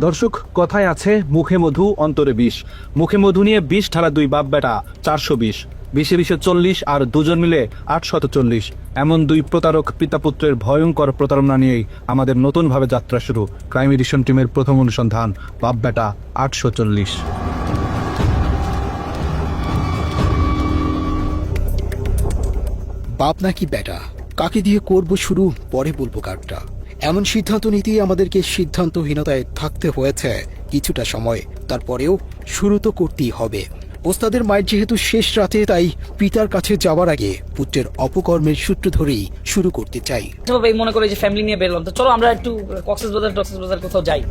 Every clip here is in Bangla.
দর্শক, কথায় আছে মুখে মধু অন্তরে বিষ। মুখে মধু নিয়ে ২০ ঢালা দুই বাপ বেটা ৪২০, ২০-২০ 40 আর দুজন মিলে ৮৪০। এমন দুই প্রতারক পিতাপুত্রের ভয়ঙ্কর প্রতারণা নিয়েই আমাদের নতুনভাবে যাত্রা শুরু। ক্রাইম এডিশন টিমের প্রথম অনুসন্ধান, বাপ বেটা ৮৪০। বাপ নাকি বেটা, কাকে দিয়ে করব শুরু, পরে বলবো কারটা। এমন সিদ্ধান্ত নিতেই আমাদেরকে সিদ্ধান্তহীনতায় থাকতে হয়েছে কিছুটা সময়। তারপরেও শুরু তো করতেই হবে। ওস্তাদের মায়ের যেহেতু শেষ রাতে, তাই পিতার কাছে যাওয়ার আগে পুত্রের অপকর্মের সূত্র ধরেই শুরু করতে চাই। মনে করে যে ফ্যামিলি নিয়ে বেরোলাম, তো চলো আমরা একটু কক্সবাজার কোথাও যাই।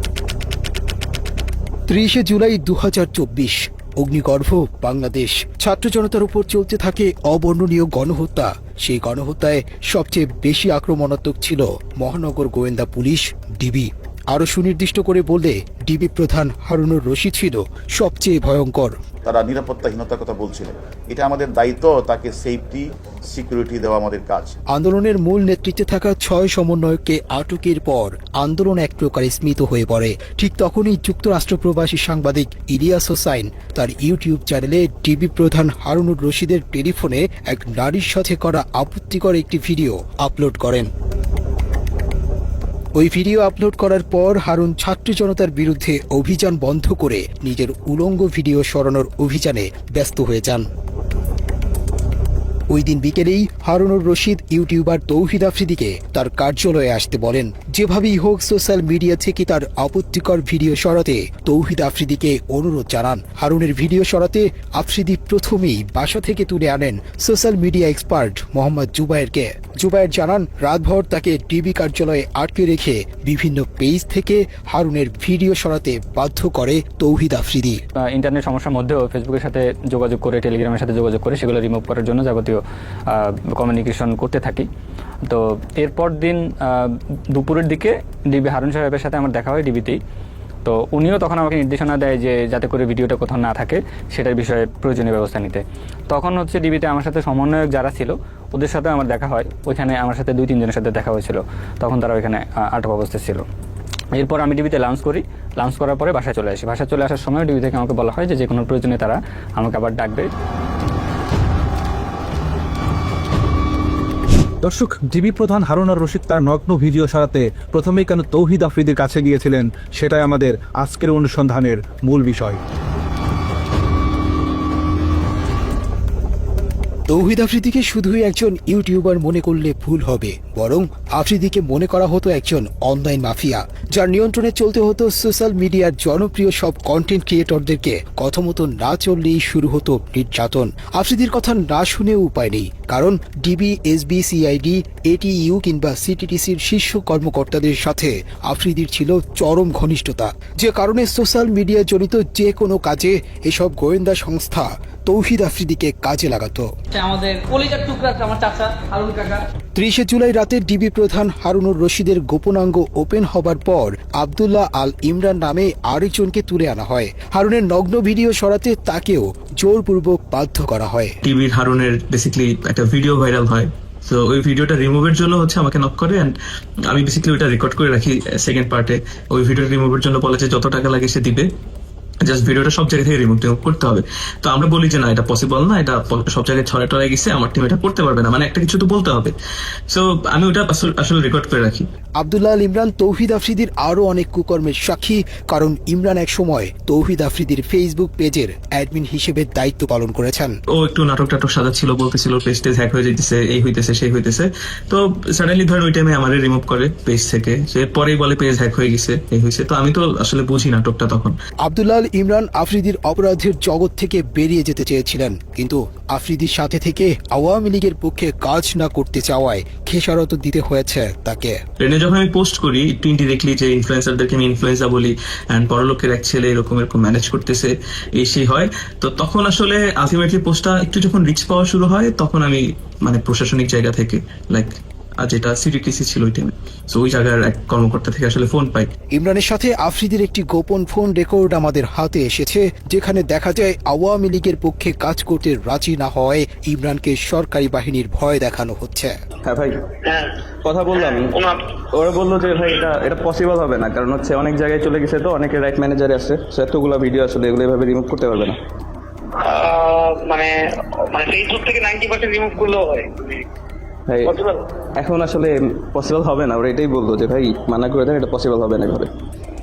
৩০ জুলাই ২০২৪, অগ্নিগর্ভ বাংলাদেশ। ছাত্র জনতার উপর চলতে থাকে অবর্ণনীয় গণহত্যা। সেই গণহত্যায় সবচেয়ে বেশি আক্রমণাত্মক ছিল মহানগর গোয়েন্দা পুলিশ, ডিবি। আরো সুনির্দিষ্ট করে বললে ডিবি প্রধান হারুনুর রশিদ ছিল সবচেয়ে ভয়ঙ্কর। তারা নিরাপত্তাহীনতার কথা বলছিলেন। এটা আমাদের দায়িত্ব, তাকে সেফটি সিকিউরিটি দেওয়া আমাদের কাজ। আন্দোলনের মূল নেতৃত্বে থাকা ৬ সমন্বয়ককে আটকের পর আন্দোলন এক প্রকার স্মিত হয়ে পড়ে। ঠিক তখনই যুক্তরাষ্ট্র প্রবাসী সাংবাদিক ইলিয়াস হোসাইন তার ইউটিউব চ্যানেলে ডিবি প্রধান হারুনুর রশিদের টেলিফোনে এক নারীর সাথে করা আপত্তিকর একটি ভিডিও আপলোড করেন। ওই ভিডিও আপলোড করার পর হারুন ছাত্র জনতার বিরুদ্ধে অভিযান বন্ধ করে নিজের উলঙ্গ ভিডিও সরানোর অভিযানে ব্যস্ত হয়ে যান। ওই দিন বিকেলেই হারুনুর রশিদ ইউটিউবার তৌহিদ আফ্রিদিকে তার কার্যালয়ে আসতে বলেন। যেভাবেই হোক সোশ্যাল মিডিয়া থেকে তার আপত্তিকর ভিডিও সরাতে তৌহিদ আফ্রিদিকে অনুরোধ জানান। হারুনের ভিডিও সরাতে আফ্রিদি প্রথমেই বাসা থেকে তুলে আনেন সোশ্যাল মিডিয়া এক্সপার্ট মোহাম্মদ জুবায়েরকে। জুবায়ের জানান, রাতভর তাকে ডিবি কার্যালয়ে আটকে রেখে বিভিন্ন পেজ থেকে হারুনের ভিডিও সরাতে বাধ্য করে তৌহিদ আফ্রিদি। ইন্টারনেট সমস্যার মধ্যেও ফেসবুকের সাথে যোগাযোগ করে, টেলিগ্রামের সাথে যোগাযোগ করে সেগুলো রিমুভ করার জন্য যাবতীয় কমিউনিকেশন করতে থাকি। তো এরপর দিন দুপুরের দিকে ডিবি হারুন সাহেবের সাথে আমার দেখা হয় ডিবিতেই। তো উনিও তখন আমাকে নির্দেশনা দেয় যে যাতে করে ভিডিওটা কোথাও না থাকে সেটার বিষয়ে প্রয়োজনীয় ব্যবস্থা নিতে। তখন হচ্ছে ডিবিতে আমার সাথে সমন্বয়ক যারা ছিল ওদের সাথে আমার দেখা হয়। ওইখানে আমার সাথে 2-3 জনের সাথে দেখা হয়েছিল। তখন তারা ওইখানে আটক অবস্থায় ছিল। এরপর আমি ডিবিতে লাঞ্চ করি। লাঞ্চ করার পরে বাসায় চলে আসি। বাসায় চলে আসার সময় ডিবি থেকে আমাকে বলা হয় যে কোনো প্রয়োজনে তারা আমাকে আবার ডাকবে। দর্শক, ডিবি প্রধান হারুনুর রশিদ তার নগ্ন ভিডিও সরাতে প্রথমেই কেন তৌহিদ আফ্রিদির কাছে গিয়েছিলেন, সেটাই আমাদের আজকের অনুসন্ধানের মূল বিষয়। তৌহিদ আফ্রিদিকে শুধুই একজন ইউটিউবার মনে করলে ভুল হবে, বরং আফ্রিদিকে মনে করা হতো একজন অনলাইন মাফিয়া, যার নিয়ন্ত্রণে চলতে হতো সোশ্যাল মিডিয়ার জনপ্রিয় সব কন্টেন্ট ক্রিয়েটরদেরকে। কথা মতো না চললেই শুরু হতো নির্যাতন। আফ্রিদির কথা না শুনেও উপায় নেই, কারণ ডিবি, এসবি, সিআইডি, এটিইউ কিংবা সিটিটিসির শীর্ষ কর্মকর্তাদের সাথে আফ্রিদির ছিল চরম ঘনিষ্ঠতা, যে কারণে সোশ্যাল মিডিয়া জড়িত যে কোনো কাজে এসব গোয়েন্দা সংস্থা তৌহিদ আফ্রিদিকে কাজে লাগাতো। আমাদের কলিজার টুকরা আমার চাচা হারুন কাকা। ৩০ জুলাই রাতে ডিবি প্রধান হারুনুর রশিদের গোপনাঙ্গ ওপেন হবার পর আব্দুল্লাহ আল ইমরান নামে আরেকজনকে তুলে আনা হয়। হারুনের নগ্ন ভিডিও সরাতে তাকেও জোরপূর্বক বাধ্য করা হয়। টিভির হারুনের বেসিক্যালি একটা ভিডিও ভাইরাল হয়। তো ওই ভিডিওটা রিমুভের জন্য হচ্ছে আমাকে নক করে, এন্ড আমি বেসিক্যালি ওইটা রেকর্ড করে রাখি সেকেন্ড পার্টে। ওই ভিডিওটা রিমুভের জন্য বলে যে যত টাকা লাগে সে দিবে, জাস্ট ভিডিওটা সব জায়গা থেকে রিমুভ করতে হবে। তো আমরা বলি যে না, এটা পসিবল না, এটা সব জায়গায় ছড়ায় গেছে, আমার টিম এটা করতে পারবে না, মানে একটা কিছু তো বলতে হবে। সো আমি ওটা আসলে রেকর্ড করে রাখি। আব্দুল্লাহ আল ইমরান তৌহিদ আফ্রিদির আরো অনেক কুকর্মের সাক্ষী, কারণ ইমরান এক সময় তৌহিদ আফ্রিদির ফেসবুক পেজের অ্যাডমিন হিসেবে দায়িত্ব পালন করেছেন। ও একটু নাটক সাদা ছিল, বলতেছিল পেজ টেজ হ্যাক হয়ে যেতেছে, এই হইতেছে সেই হইতেছে। তো সাডেনলি ধরেন ওই টাইমে আমারে রিমুভ করে পেজ থেকে। সে পরেই বলে পেজ হ্যাক হয়ে গেছে, এই হয়েছে। তো আমি তো আসলে বুঝি নাটকটা তখন। আব্দুল্লাহ আল ইমরান আফ্রিদির অপরাধের জগৎ থেকে বেরিয়ে যেতে চেয়েছিলেন, কিন্তু আফ্রিদির সাথে থেকে আওয়ামী লীগের পক্ষে কাজ না করতে চাওয়ায় খেসারত দিতে হয়েছে তাকে। ট্রেনে যখন আমি পোস্ট করি একটু ইনডিরেক্টলি যে ইনফ্লুয়েন্সারদেরকে আমি ইনফ্লুয়েন্সার বলি, অ্যান্ড বড়লোকের এক ছেলে এরকম ম্যানেজ করতেছে, এই সেই হয়। তো তখন আসলে আলটিমেটলি পোস্টটা একটু যখন রিচ পাওয়া শুরু হয়, তখন আমি মানে প্রশাসনিক জায়গা থেকে লাইক যেটা সিটিটিসি ছিল ওই টাইমে। সো ওই জায়গার এক কর্মকর্তা থেকে আসলে ফোন পাই। ইমরানের সাথে আফ্রিদির একটি গোপন ফোন রেকর্ড আমাদের হাতে এসেছে, যেখানে দেখা যায় আওয়ামী লীগের পক্ষে কাজ করতে রাজি না হওয়ায় ইমরানকে সরকারি বাহিনীর ভয় দেখানো হচ্ছে। হ্যাঁ ভাই, কথা বললাম, ওরা বললো যে ভাই এটা পসিবল হবে না, কারণ হচ্ছে অনেক জায়গায় চলে গেছে, তো অনেকে রাইট ম্যানেজারে আছে, এতগুলো ভিডিও আসলে এগুলো এভাবে রিমুভ করতে পারবে না। মানে ফেসবুক থেকে 90% রিমুভ করলেও হয় ভাই এখন আসলে পসিবল হবে না, ওরা এটাই বললো যে ভাই মানা করে দেন, এটা পসিবল হবে না এভাবে।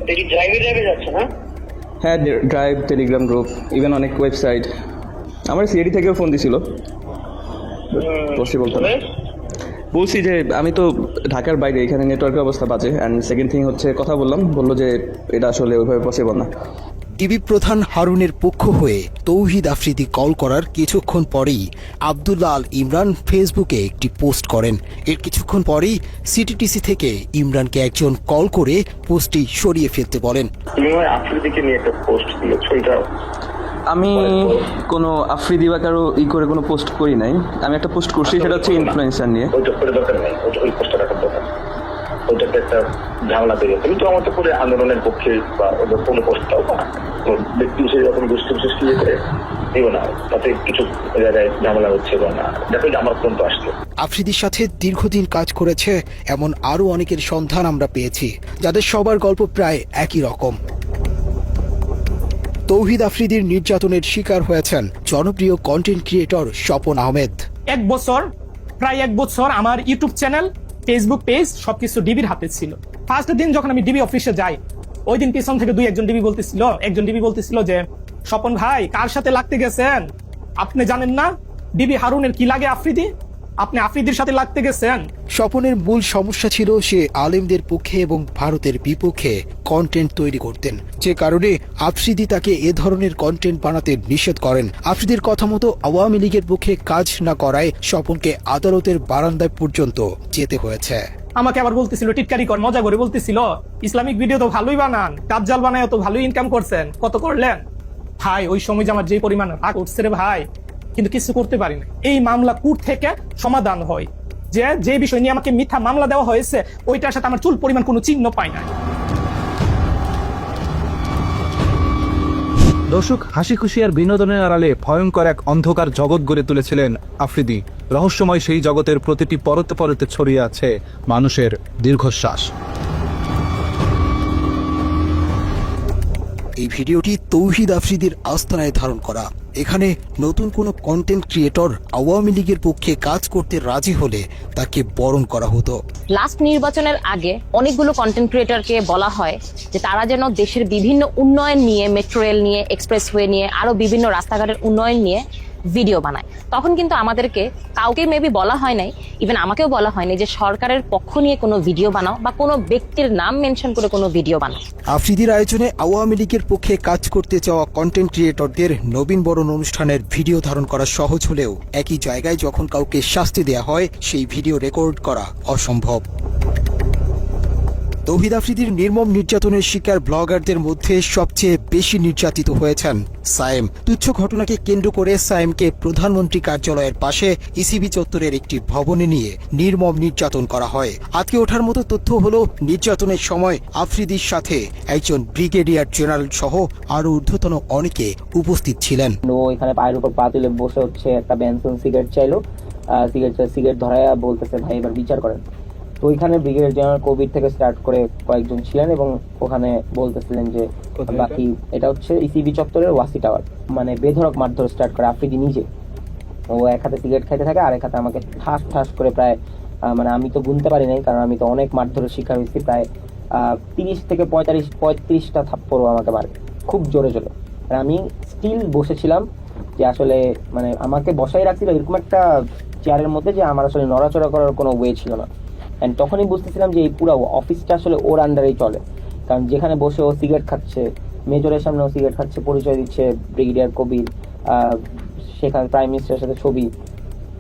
এটা কি ড্রাইভে যাচ্ছে না? হ্যাঁ, ড্রাইভ, টেলিগ্রাম গ্রুপ, ইভেন অনেক ওয়েবসাইট, আমার সিআইডি থেকেও ফোন দিছিল, পসিবল তো না। বলছি যে আমি তো ঢাকার বাইরে, এখানে নেটওয়ার্কের অবস্থা বাজে, অ্যান্ড সেকেন্ড থিং হচ্ছে কথা বললো যে এটা আসলে ওইভাবে পসিবল না। ডিবি প্রধান হারুনের পক্ষ হয়ে তৌহিদ আফ্রিদি কল করার কিছুক্ষণ পরেই আব্দুল্লাহ আল ইমরান ফেসবুকে একটি পোস্ট করেন। এর কিছুক্ষণ পরেই সিটিটিসি থেকে ইমরানকে একজন কল করে পোস্টটি সরিয়ে ফেলতে বলেন। আফ্রিদিকে নিয়ে একটা পোস্ট দিয়েছো, এটা আমি কোনো আফ্রিদি বা কারো করে কোনো পোস্ট করি নাই, আমি একটা পোস্ট করছি, সেটা হচ্ছে ইনফ্লুয়েন্সার নিয়ে। ওইটা করে দরকার নাই, ওই পোস্টটা রাখার দরকার, ওইটাতে একটা ঝামেলা তৈরি হচ্ছে। কিন্তু আমার তো করে আন্দোলনের পক্ষে বা ওদের কোনো পোস্টটাও বা ব্যক্তি হিসেবে যখন গোষ্ঠী বিশেষ করে দিব না, তাতে কিছু জায়গায় ঝামেলা হচ্ছে বা না, দেখো আমার পর্যন্ত আসছে। আফ্রিদির সাথে দীর্ঘদিন কাজ করেছে এমন আরও অনেকের সন্ধান আমরা পেয়েছি, যাদের সবার গল্প প্রায় একই রকম। তৌহিদ আফ্রিদির নির্যাতনের শিকার হয়েছেন জনপ্রিয় কন্টেন্ট ক্রিয়েটর স্বপন আহমেদ। প্রায় এক বছর আমার ইউটিউব চ্যানেল, ফেসবুক পেজ সবকিছু ডিবির হাতে ছিল। ফার্স্ট দিন যখন আমি ডিবি অফিসে যাই, ওই দিন পিছন থেকে একজন ডিবি বলতেছিল যে স্বপন ভাই কার সাথে লাগতে গেছেন, আপনি জানেন না ডিবি হারুনের কি লাগে আফ্রিদি, আপনি আফ্রিদির সাথে লাগতে গেছেন। স্বপনের মূল সমস্যা ছিল সে আলেমদের পক্ষে এবং ভারতের বিপক্ষে কন্টেন্ট তৈরি করতেন, যে কারণে আফ্রিদি তাকে এ ধরনের কন্টেন্ট বানাতে নিষেধ করেন। আফ্রিদির কথা মতো আওয়ামী লীগের পক্ষে কাজ না করায় স্বপনকে আদালতের বারান্দায় পর্যন্ত যেতে হয়েছে। আমাকে আবার বলতেছিল টিটকারি কর, মজা করে বলতেছিল ইসলামিক ভিডিও তো ভালোই বানান, কাজজাল বানায় তো ভালোই ইনকাম করছেন, কত করলেন ভাই? ওই সময় যে আমার যে পরিমাণ রাগ উঠছে রে ভাই, কিন্তু কিছু করতে পারি না। এই মামলা কোর্ট থেকে সমাধান হয়, যে বিষয় নিয়ে আমাকে মিথ্যা মামলা দেওয়া হয়েছে ওইটার সাথে আমার চুল পরিমাণ কোনো চিহ্ন পায় না। দর্শক, হাসি খুশি আর বিনোদনের আড়ালে ভয়ঙ্কর এক অন্ধকার জগৎ গড়ে তুলেছিলেন আফ্রিদি। রহস্যময় সেই জগতের প্রতিটি পরতে পরতে ছড়িয়ে আছে মানুষের দীর্ঘশ্বাস। এই ভিডিওটি তৌহিদ আফ্রিদির আস্তানায় ধারণ করা। এখানে নতুন কোনো কন্টেন্ট ক্রিয়েটর আওয়ামী লীগের পক্ষে কাজ করতে রাজি হলে তাকে বরণ করা হতো। লাস্ট নির্বাচনের আগে অনেকগুলো কন্টেন্ট ক্রিয়েটরকে বলা হয় যে তারা যেন দেশের বিভিন্ন উন্নয়ন নিয়ে, মেট্রো রেল নিয়ে, এক্সপ্রেসওয়ে নিয়ে, আরো বিভিন্ন রাস্তাঘাটের উন্নয়ন নিয়ে ভিডিও বানায়। তখন কিন্তু আমাদেরকে কাউকে মেবি বলা হয় নাই, ইভেন আমাকেও বলা হয়নি যে সরকারের পক্ষ নিয়ে কোনো ভিডিও বানাও বা কোনো ব্যক্তির নাম মেনশন করে কোনো ভিডিও বানাও। আফ্রিদির আয়োজনে আওয়ামী লীগের পক্ষে কাজ করতে চাওয়া কন্টেন্ট ক্রিয়েটরদের নবীন বরণ অনুষ্ঠানের ভিডিও ধারণ করা সহজ হলেও একই জায়গায় যখন কাউকে শাস্তি দেয়া হয় সেই ভিডিও রেকর্ড করা অসম্ভব। তৌহিদ আফ্রিদির নির্মম নির্যাতনের শিকার ব্লগারদের মধ্যে সবচেয়ে বেশি নির্যাতিত হয়েছেন সায়েম। তুচ্ছ ঘটনাকে কেন্দ্র করে সায়েমকে প্রধানমন্ত্রী কার্যালয়ের পাশে ইসিবি চত্বরের একটি ভবনে নিয়ে নির্মম নির্যাতন করা হয়। আজকে ওঠার মতো তথ্য হলো, নির্যাতনের সময় আফ্রিদির সাথে একজন ব্রিগেডিয়ার জেনারেল সহ আরো ঊর্ধ্বতন অনেকে উপস্থিত ছিলেন। এখানে পায়ের উপর পা তুলে বসে হচ্ছে একটা বেনসন সিগারেট চাইলো, সিগারেট ধরায়া বলতেছে ভাই এবার বিচার করেন। তো ওইখানে ব্রিগেডিয়ার জেনারেল কবির থেকে স্টার্ট করে কয়েকজন ছিলেন এবং ওখানে বলতেছিলেন যে বাকি এটা হচ্ছে ইসিবি চত্বরের ওয়াসি টাওয়ার। মানে বেধড়ক মারধর স্টার্ট করে আফ্রিদি নিজে। ও এক হাতে সিগারেট খাইতে থাকে আর এক হাতে আমাকে ঠাস ঠাস করে প্রায় মানে আমি তো গুনতে পারি নাই, কারণ আমি তো অনেক মারধরের শিকার হয়েছি। প্রায় 30 থেকে 35টা থাপ্পড়ও আমাকে মারে খুব জোরে জোরে। আর আমি স্টিল বসেছিলাম, যে আসলে মানে আমাকে বসাই রাখছিল এরকম একটা চেয়ারের মধ্যে যে আমার আসলে নড়াচড়া করার কোনো ওয়ে ছিল না। অ্যান্ড তখনই বুঝতেছিলাম যে এই পুরো অফিসটা আসলে ওর আন্ডারেই চলে, কারণ যেখানে বসে ও সিগারেট খাচ্ছে, মেজরের সামনে ও সিগারেট খাচ্ছে, পরিচয় দিচ্ছে ব্রিগেডিয়ার কবির, সেখানে প্রাইম মিনিস্টারের সাথে ছবি,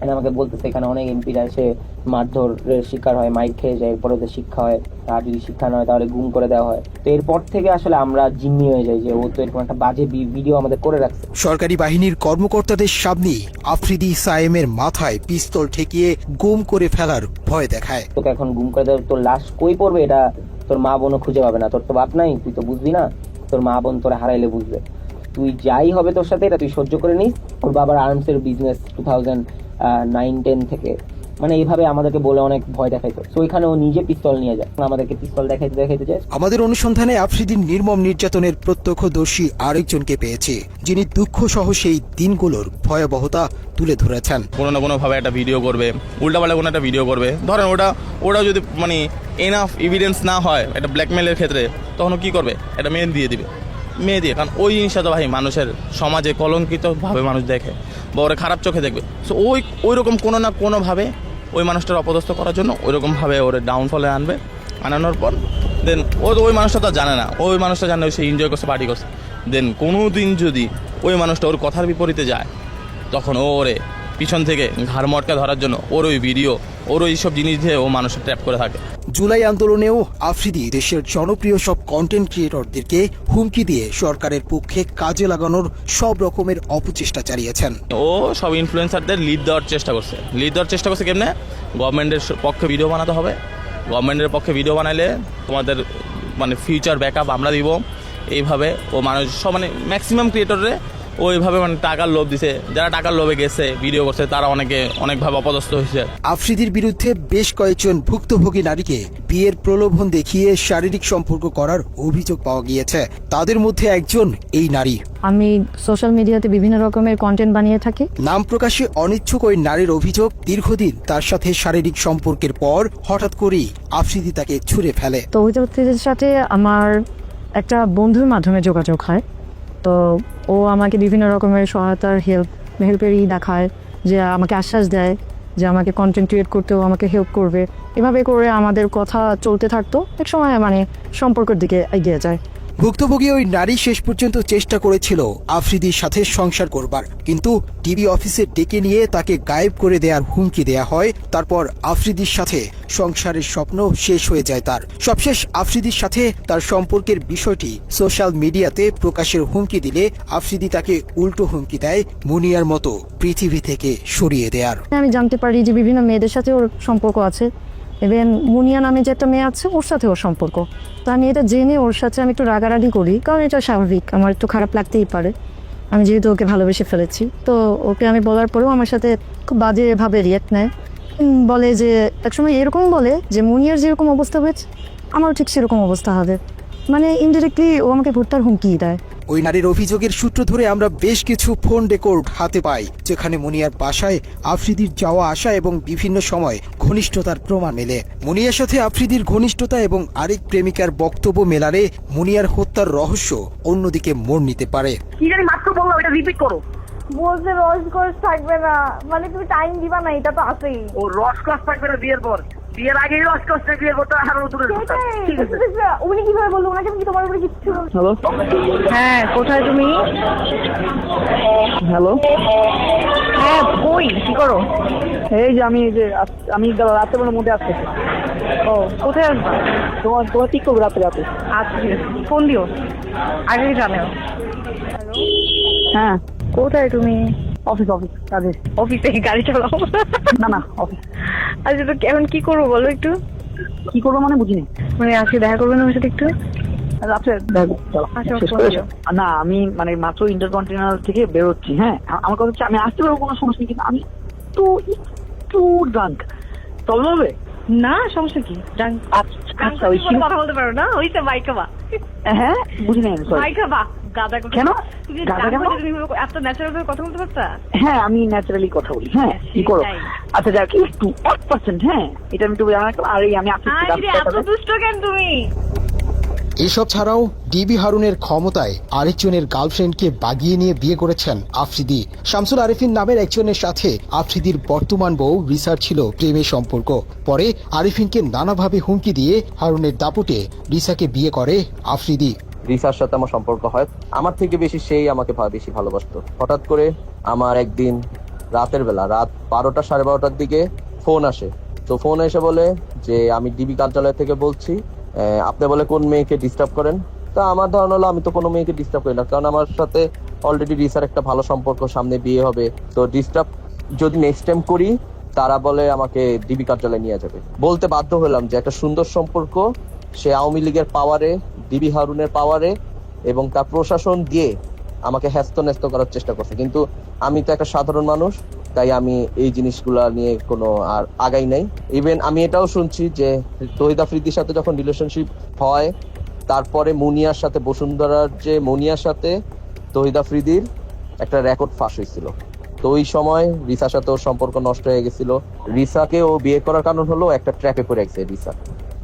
মানে আমাকে বলতেছে এখানে অনেক এমপিরা এসে মারধরের শিকার হয়, মাইর খেয়ে যায়, এরপরে ওদের শিক্ষা হয়, আর যদি শিক্ষা না হয় তাহলে গুম করে দেওয়া হয়। তো এরপর থেকে আসলে আমরা জিম্মি হয়ে যাই যে ও তো এরকম একটা বাজে ভিডিও আমাদের করে রাখছে। সরকারি বাহিনীর কর্মকর্তাদের সামনে আফ্রিদি সায়েমের মাথায় পিস্তল ঠেকিয়ে গুম করে ফেলার ভয় দেখায়। তোকে এখন গুম করে দেওয়া, তোর লাশ কই পড়বে এটা তোর মা বোনও খুঁজে পাবে না, তোর তো বাপ নাই, তুই তো বুঝবি না, তোর মা বোন তোরা হারাইলে বুঝবে। তুই যাই হবে তোর সাথে এটা তুই সহ্য করে নিস। ওর বাবার আর্মসের বিজনেস 2009-10 থেকে মানে এইভাবে আমাদেরকে বলে অনেক ভয় দেখাইতো। তো ওইখানে ও নিজে পিস্তল নিয়ে যায়, আমাদেরকে পিস্তল দেখাইতে যায়। আমাদের অনুসন্ধানে আফ্রিদির নির্মম নির্যাতনের প্রত্যক্ষদর্শী আরেকজনকে পেয়েছে, যিনি দুঃখ সহ সেই দিনগুলোর ভয়াবহতা তুলে ধরেছেন। কোনো না কোনোভাবে একটা ভিডিও করবে, উল্টাপাল্টা কোনো একটা ভিডিও করবে, ধরেন ওটা যদি মানে এনাফ এভিডেন্স না হয় একটা ব্ল্যাকমেলের ক্ষেত্রে, তখন কি করবে, একটা মেয়ে দিয়ে দিবে, মেয়ে দিয়ে। কারণ ওই জিনিসটা তো ভাই মানুষের সমাজে কলঙ্কিতভাবে মানুষ দেখে বা ওরা খারাপ চোখে দেখবে। সো ওই রকম কোনো না কোনোভাবে ওই মানুষটার অপদস্থ করার জন্য ওইরকমভাবে ওর ডাউনফলে আনানোর পর দেন ওই মানুষটা তো জানে না, ওই মানুষটা জানে সে এনজয় করছে, পার্টি করছে। দেন কোনো দিন যদি ওই মানুষটা ওর কথার বিপরীতে যায়, তখন ওরে পিছন থেকে ঘাড় মটকা ধরার জন্য ওর ওই ভিডিও, ওর ওই সব জিনিস দিয়ে ও মানুষের ট্র্যাপ করে থাকে। জুলাই আন্দোলনেও আফ্রিদি দেশের জনপ্রিয় সব কন্টেন্ট ক্রিয়েটরদেরকে হুমকি দিয়ে সরকারের পক্ষে কাজে লাগানোর সব রকমের অপচেষ্টা চালিয়েছেন। ও সব ইনফ্লুয়েন্সারদের লিড দেওয়ার চেষ্টা করছে কেমনে, গভর্নমেন্টের পক্ষে ভিডিও বানাতে হবে, গভর্নমেন্টের পক্ষে ভিডিও বানাইলে তোমাদের মানে ফিউচার ব্যাকআপ আমরা দিব, এইভাবে ও মানুষ সব মানে ম্যাক্সিমাম ক্রিয়েটররে ওইভাবে মানে টাকার লোভ দিছে। যারা টাকার লোভে গেছে ভিডিও করছে তারা অনেকভাবে অপদস্থ হয়েছে। আফ্রিদির বিরুদ্ধে বেশ কয়েকজন ভুক্তভোগী নারীকে বিয়ের প্রলোভন দেখিয়ে শারীরিক সম্পর্ক করার অভিযোগ পাওয়া গিয়েছে। তাদের মধ্যে একজন এই নারী। আমি সোশ্যাল মিডিয়াতে বিভিন্ন রকমের কন্টেন্ট বানিয়ে থাকি। নাম প্রকাশে অনিচ্ছুক ওই নারীর অভিযোগ, দীর্ঘদিন তার সাথে শারীরিক সম্পর্কের পর হঠাৎ করেই আফ্রিদি তাকে ছুঁড়ে ফেলে। তো ওই ব্যক্তিদের সাথে আমার একটা বন্ধুর মাধ্যমে যোগাযোগ হয়। তো ও আমাকে বিভিন্ন রকমের সহায়তার হেল্পেরই দেখায়, যে আমাকে আশ্বাস দেয় যে আমাকে কন্টেন্ট ক্রিয়েট করতেও আমাকে হেল্প করবে। এভাবে করে আমাদের কথা চলতে থাকতো, এক সময় মানে সম্পর্কের দিকে এগিয়ে যায়। ভুক্তভোগী ওই নারী শেষ পর্যন্ত চেষ্টা করেছিল আফ্রিদির সাথে সংসার করবার, কিন্তু টিভি অফিসে ডেকে নিয়ে তাকে গায়েব করে দেওয়ার হুমকি দেয়া হয়। তারপর আফ্রিদির সাথে সংসারের স্বপ্ন শেষ হয়ে যায় তার। সবশেষ আফ্রিদির সাথে তার সম্পর্কের বিষয়টি সোশ্যাল মিডিয়াতে প্রকাশের হুমকি দিলে আফ্রিদি তাকে উল্টো হুমকি দেয় মুনিয়ার মতো পৃথিবী থেকে সরিয়ে দেয়ার। আমি জানতে পারি যে বিভিন্ন মেয়েদের সাথে ওর সম্পর্ক আছে, ইভেন মুনিয়া নামে যে একটা মেয়ে আছে ওর সাথে ওর সম্পর্ক। তো আমি এটা জেনে ওর সাথে আমি একটু রাগারাগি করি, কারণ এটা স্বাভাবিক, আমার একটু খারাপ লাগতেই পারে, আমি যেহেতু ওকে ভালোবেসে ফেলেছি। তো ওকে আমি বলার পরেও আমার সাথে খুব বাজেভাবে রিয়াক্ট নেয়, বলে যে একসময় এরকম বলে যে মুনিয়ার যেরকম অবস্থা হয়েছে আমারও ঠিক সেরকম অবস্থা হবে, মানে ইনডিরেক্টলি ও আমাকে ভোটটার হুমকি দেয়। ওই নারীর অভিযোগের সূত্র ধরে আমরা বেশ কিছু ফোন রেকর্ড হাতে পাই, যেখানে মুনিয়ার বাসায় আফ্রিদির যাওয়া আসা এবং বিভিন্ন সময় ঘনিষ্ঠতার প্রমাণ মেলে। মুনিয়ার সাথে আফ্রিদির ঘনিষ্ঠতা এবং আরেক প্রেমিকার বক্তব্য মেলালে মুনিয়ার হত্যার রহস্য অন্যদিকে মোড় নিতে পারে। কি জানি মাত্র বললাম, এটা রিপিট করো। বলছে রসকস থাকবে না, মানে তুমি টাইম দিবা না, এটা তো আছেই। ও রসকস থাকবে না বিয়ের পর, বিয়ের আগেই রসকস থাকবে, বিয়ের পর তো আরো দূরে। ঠিক আছে, উনি কিভাবে বললো? ওনাকে কি তোমার উপরে কিচ্ছু? হ্যালো, হ্যাঁ কোথায় তুমি? হ্যালো, হ্যাঁ কই, কি করো? এই যে আমি রাত্রেবেলার মধ্যে আসতেছি। ও কোথায় আসবা? তোমার ঠিক করবো রাতে। আচ্ছা ঠিক আছে, ফোন দিও, আগে জানাও। হ্যাঁ কোথায় তুমি? অফিস কাজে। অফিসে গাড়ি চালাও? না অফিস। আচ্ছা তো এখন কি করবো বলো একটু। কি করবো মানে বুঝিনি। মানে আজকে দেখা করবেন আমার সাথে একটু? আচ্ছা না, আমি মানে মাত্র ইন্টারকন্টিনেন্টাল থেকে বেরোচ্ছি। হ্যাঁ আমার কথা হচ্ছে আমি আসতে পারবো, কোনো সমস্যা নেই, কিন্তু আমি তো একটু ড্রাঙ্ক। চল হবে না, সমস্যা কি? আচ্ছা ওই কথা বলতে পারো না, ওই তো বাইকাবা। হ্যাঁ বুঝি নাই, বাইকাবা গাদা। কেন গাদা? কেন তুমি এত ন্যাচারাল ভাবে কথা বলতে পারতা? হ্যাঁ আমি ন্যাচারালি কথা বলি। হ্যাঁ কি করো? আচ্ছা যাক একটু 1%। হ্যাঁ এটা আমি একটু জানা। আর আমি এত দুষ্ট কেন তুমি? এসব ছাড়াও ডিবি হারুনের ক্ষমতায় আরেকজনের গার্লফ্রেন্ডকে বাগিয়ে নিয়ে বিয়ে করেছেন আফ্রিদি। শামসুল আরেফিন নামের একজনের সাথে আফ্রিদির বর্তমান বউ রিসার ছিল প্রেমের সম্পর্ক। পরে আরেফিনকে নানাভাবে হুমকি দিয়ে হারুনের দাপটে রিসাকে বিয়ে করে আফ্রিদি। রিসার সাথে আমার সম্পর্ক হয়, আমার থেকে বেশি সেই আমাকে বেশি ভালোবাসতো। হঠাৎ করে আমার একদিন রাতের বেলা, রাত 12টা 12:30টার দিকে ফোন আসে। তো ফোন এসে বলে যে আমি ডিবি কার্যালয় থেকে বলছি, আপনি বলে কোন মেয়েকে ডিস্টার্ব করেন। তা আমার ধারণা হলো আমি তো কোনো মেয়েকে ডিস্টার্ব করি না, কারণ আমার সাথে অলরেডি রিসার একটা ভালো সম্পর্ক, সামনে বিয়ে হবে। তো ডিস্টার্ব যদি নেক্সট টাইম করি তারা বলে আমাকে ডিবি কার্যালয়ে নিয়ে যাবে। বলতে বাধ্য হলাম যে একটা সুন্দর সম্পর্ক, সে আওয়ামী লীগের পাওয়ারে, ডিবি হারুনের পাওয়ারে এবং তার প্রশাসন দিয়ে আমাকে হ্যাস্ত করার চেষ্টা করছে। কিন্তু আমি তো একটা সাধারণ মানুষ, তাই আমি এই জিনিসগুলা নিয়ে কোনো আর আগাই নাই। ইভেন আমি এটাও শুনছি যে তৌহিদ আফ্রিদির সাথে যখন রিলেশনশিপ হয়, তারপরে মুনিয়ার সাথে, বসুন্ধরার যে মুনিয়ার সাথে তৌহিদ আফ্রিদির একটা রেকর্ড ফাঁস হয়েছিল। তো ওই সময় রিসার সাথে ওর সম্পর্ক নষ্ট হয়ে গেছিল। রিসাকে ও বিয়ে করার কারণ হলো একটা ট্র্যাপে পড়ে গেছে রিসা,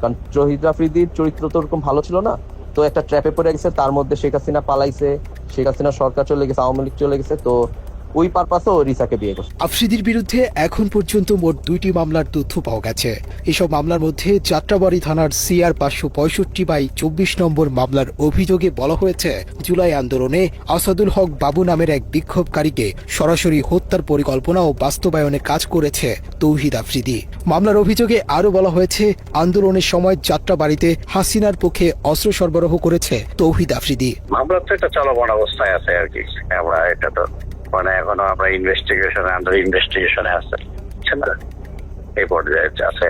কারণ তৌহিদ আফ্রিদির চরিত্র তো ওরকম ভালো ছিল না। তো একটা ট্র্যাপে পড়ে গেছে, তার মধ্যে শেখ হাসিনা পালাইছে, শেখ হাসিনা সরকার চলে গেছে, আওয়ামী লীগ চলে গেছে। তো ওই পারপাসে ও রিসাকে বিয়ে করছে। আফ্রিদির বিরুদ্ধে এখন পর্যন্ত মোট 2টি মামলার তথ্য পাওয়া গেছে। এসব মামলার মধ্যে যাত্রাবাড়ী থানার CR 565/24 নম্বর মামলার অভিযোগে বলা হয়েছে জুলাই আন্দোলনে আসাদুল হক বাবু নামের এক বিক্ষোভকারীকে সরাসরি হত্যার পরিকল্পনা ও বাস্তবায়নে কাজ করেছে তৌহিদ আফ্রিদি। মামলার অভিযোগে আরও বলা হয়েছে আন্দোলনের সময় যাত্রাবাড়ীতে হাসিনার পক্ষে অস্ত্র সরবরাহ করেছে তৌহিদ আফ্রিদি। মামলা তো একটা চলমান অবস্থায় আছে আর কি, আমরা এটা তো মানে এখনো আমরা আন্ডার ইনভেস্টিগেশনে আছে, এই পর্যায়ে আছে।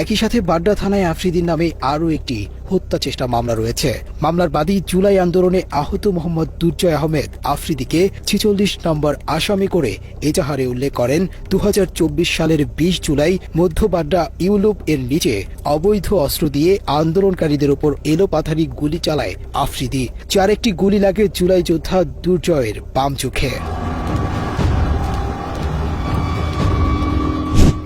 একই সাথে বাড্ডা থানায় আফ্রিদির নামে আরও একটি হত্যা চেষ্টা মামলা রয়েছে। মামলার বাদী জুলাই আন্দোলনে আহত মোহাম্মদ দুর্জয় আহমেদ আফ্রিদিকে 46 নম্বর আসামি করে এজাহারে উল্লেখ করেন 2024 সালের 20 জুলাই মধ্য বাড্ডা ইউলুপ এর নিচে অবৈধ অস্ত্র দিয়ে আন্দোলনকারীদের ওপর এলোপাথারি গুলি চালায় আফ্রিদি, যার একটি গুলি লাগে জুলাই যোদ্ধা দুর্জয়ের বাম চোখে।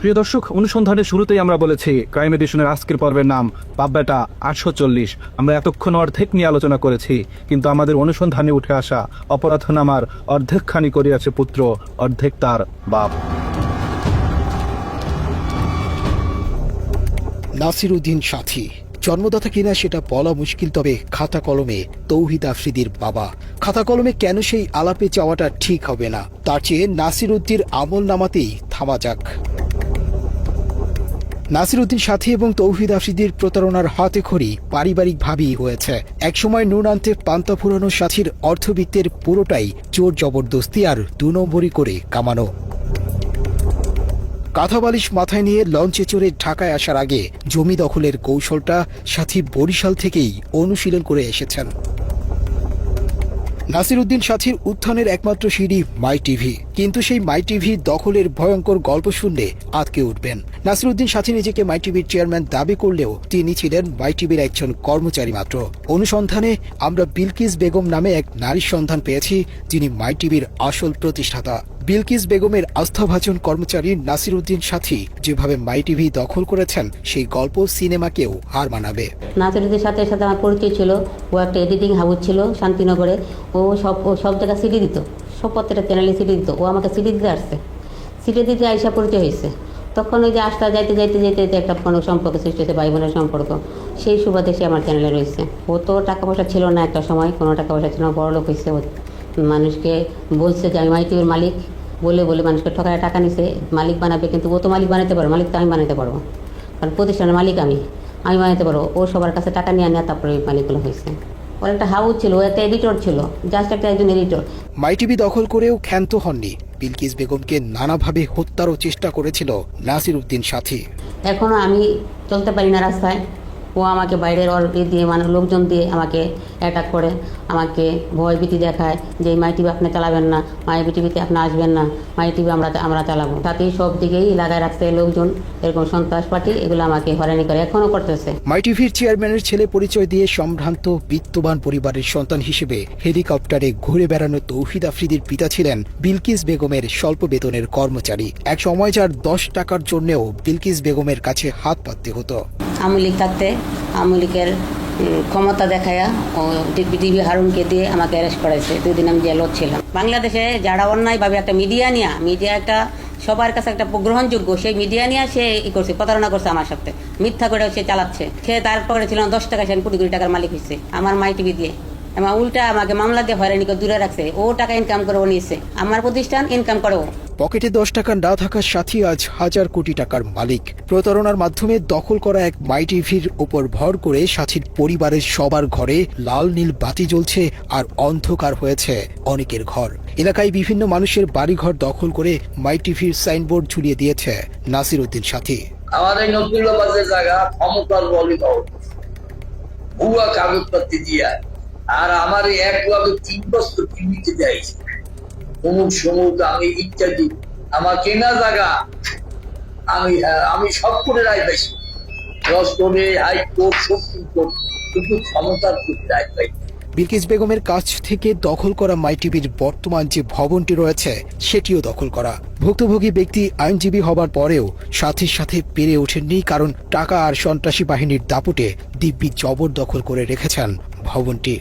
প্রিয় দর্শক, অনুসন্ধানের শুরুতেই আমরা বলেছি ক্রাইম এডিশনের আজকের পর্বের নাম বাব্বেটা 840। আমরা এতক্ষণ অর্ধেক নিয়ে আলোচনা করেছি, কিন্তু আমাদের অনুসন্ধানে উঠে আসা অপরাধনামার অর্ধেকখানি করিয়াছে পুত্র, অর্ধেক তার বাপ। নাসির উদ্দিন সাথী জন্মদাতা কিনা সেটা বলা মুশকিল, তবে খাতা কলমে তৌহিদ আফ্রিদির বাবা। খাতা কলমে কেন সেই আলাপে যাওয়াটা ঠিক হবে না, তার চেয়ে নাসির উদ্দিন আমল নামাতেই থামা যাক। নাসির উদ্দিন সাথী এবং তৌহিদ আফ্রিদির প্রতারণার হাতে খড়ি পারিবারিকভাবেই হয়েছে। একসময় নুন আনতে পান্তা ফুরানো সাথীর অর্থবিত্তের পুরোটাই জোর জবরদস্তি আর 2 নম্বরই করে কামানো। কাঁথা বালিশ মাথায় নিয়ে লঞ্চে চড়ে ঢাকায় আসার আগে জমি দখলের কৌশলটা সাথী বরিশাল থেকেই অনুশীলন করে এসেছেন। নাসির উদ্দিন সাথীর উত্থানের একমাত্র সিঁড়ি মাই টিভি, কিন্তু সেই মাই টিভি দখলের ভয়ঙ্কর গল্প শুনলে আটকে উঠবেন। নাসির উদ্দিন সাথী নিজেকে মাই টিভির চেয়ারম্যান দাবি করলেও তিনি ছিলেন মাই টিভির একজন কর্মচারী মাত্র। অনুসন্ধানে আমরা বিলকিস বেগম নামে এক নারীর সন্ধান পেয়েছি, যিনি মাই টিভির আসল প্রতিষ্ঠাতা। বিলকিস বেগমের আস্থাভাজন কর্মচারী নাসির উদ্দিন সাথী যেভাবে মাই টিভি দখল করেছেন, সেই গল্প সিনেমাকেও হার মানাবে। নাসির উদ্দিন সাথীর সাথে আমার পরিচয় ছিল। ও একটা এডিটিং হাউস ছিল শান্তিনগরে। ও সব জায়গায় সিডি দিত, সব প্রত্যেকটা চ্যানেলে সিডি দিত। ও আমাকে সিডি দিতে আসছে, সিডি দিতে আইসা পরিচয় হয়েছে। তখন ওই যে আসতে যাইতে একটা কোনো সম্পর্ক সৃষ্টি হয়েছে, ভাই বোনের সম্পর্ক। সেই সুবাদে সে আমার চ্যানেলে রয়েছে। ও তো টাকা পয়সা ছিল না, একটা সময় কোনো টাকা পয়সা ছিল না, বড়লোক হয়েছে। ও মানুষকে বলছে যে আমি মাই টিভির মালিক, বলে মানুষকে ঠকায় টাকা নিছে, মালিক বানাবে। কিন্তু ও তো মালিক বানাতে পারো, মালিক তো আমি বানাতে পারবো, কারণ প্রতিষ্ঠানের মালিক আমি বানাতে পারবো। ও সবার কাছে টাকা নিয়ে তারপরে ওই মালিকগুলো হয়েছে। ওর একটা হাউস ছিল, ও একটা এডিটর ছিল, জাস্ট একজন এডিটর। মাই টিভি দখল করেও ক্ষান্ত হননি। বিলকিস বেগমকে নানাভাবে হত্যারও চেষ্টা করেছিল নাসির উদ্দিন সাথী। এখনো আমি চলতে পারি না রাস্তায়। ও আমাকে বাইরের দিয়ে লোকজন দিয়ে আমাকে অ্যাটাক করে, আমাকে ভয় ভীতি দেখায় যে মাই টিভি আপনি চালাবেন না, মাই টিভিতে আপনি আসবেন না, মাই টিভি আমরা চালাবো। তাতেই সব দিকেই লাগায় রাখছে লোকজন, এরকম সন্ত্রাস পার্টি, এগুলো আমাকে হয়রানি করে, এখনো করতেছে। মাই টিভির চেয়ারম্যানের ছেলে পরিচয় দিয়ে সম্ভ্রান্ত বিত্তবান পরিবারের সন্তান হিসেবে হেলিকপ্টারে ঘুরে বেড়ানো তৌহিদ আফ্রিদির পিতা ছিলেন বিলকিস বেগমের স্বল্প বেতনের কর্মচারী। এক সময় যার 10 টাকার জন্যও বিলকিস বেগমের কাছে হাত পাততে হতো। আওয়ামী লীগ থাকতে আওয়ামী লীগের ক্ষমতা দেখায়া ও ডিবি হারুনকে দিয়ে আমাকে অ্যারেস্ট করাইছে। 2 দিন আমি জেলত ছিলাম। বাংলাদেশে যারা অন্যায়ভাবে একটা মিডিয়া একটা সবার কাছে একটা গ্রহণযোগ্য, সেই মিডিয়া নিয়ে সে করছে, প্রতারণা করছে আমার সাথে, মিথ্যা করে সে চালাচ্ছে। সে তারপরে ছিল 10 টাকা, সে কোটি কোটি টাকার মালিক হয়েছে আমার মাই টিভি দিয়ে। এবং উল্টা আমাকে মামলা দিয়ে হয়রানি করে দূরে রাখছে। ও টাকা ইনকাম করে ও নিয়েছে, আমার প্রতিষ্ঠান ইনকাম করে ও। পকেটে 10 টাকা না থাকার সাথী আজ হাজার কোটি টাকার মালিক। প্রতারণার মাধ্যমে দখল করা এক মাই টিভির উপর ভর করে সাথীর পরিবারের সবার ঘরে লাল নীল বাতি জ্বলছে আর অন্ধকার হয়েছে অনেকের ঘর। এলাকায় বিভিন্ন মানুষের বাড়িঘর দখল করে মাই টিভির সাইনবোর্ড ঝুলিয়ে দিয়েছে নাসির উদ্দিন সাথী। আমার এই নকিলাবাজের জায়গা ক্ষমতার বলি ভুয়া কাগজপত্র দিয়া আর আমার এই 1 বছর কিনতে যাইছে অমুক সমুক আমি ইত্যাদি আমার কেনা জায়গা আমি সব করে রায় পাইছি, রসগোলে হাইকোর্ট সুপ্রিম কোর্ট, কিন্তু ক্ষমতার রায় পাই। বিলকিস বেগমের কাছ থেকে দখল করা মাই টিভির বর্তমান যে ভবনটি রয়েছে সেটিও দখল করা। ভুক্তভোগী ব্যক্তি আইনজীবী হবার পরেও সাথে সাথে পেরে ওঠেননি, কারণ টাকা আর সন্ত্রাসী বাহিনীর দাপটে দিব্যি জবরদখল করে রেখেছেন ভবনটি।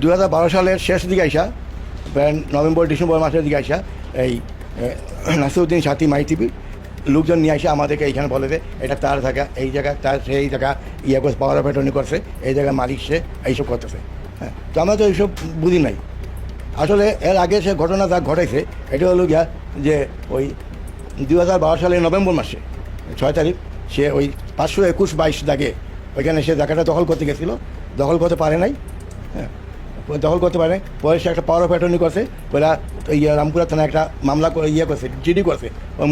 2012 সালের শেষ দিকে আইসা, নভেম্বর ডিসেম্বর মাসের দিকে আইসা এই নাসিরউদ্দিন সাথী মাই টিভি লোকজন নিয়ে আসে আমাদেরকে এইখানে বলে যে এটা তার জায়গা, এই জায়গা তার, সেই জায়গা ইয়ে করছে, পাওয়ার অফ অ্যাটর্নি করছে, এই জায়গায় মালিক সে, এইসব করতেছে। হ্যাঁ, তো আমরা তো এইসব বুঝি নাই। আসলে এর আগে সে ঘটনা যা ঘটেছে এটা হলো গিয়া যে ওই 2012 সালের নভেম্বর মাসে 6 তারিখ সে ওই 521-22 দাগে ওইখানে সে জায়গাটা দখল করতে গেছিল, দখল করতে পারে নাই। হ্যাঁ, দখল করতে পারে, পরে সে একটা পাওয়ার অফ অ্যাটর্নি করছে, ওরা রামপুরা থানায় একটা মামলা করে করছে, জিডি করছে ওই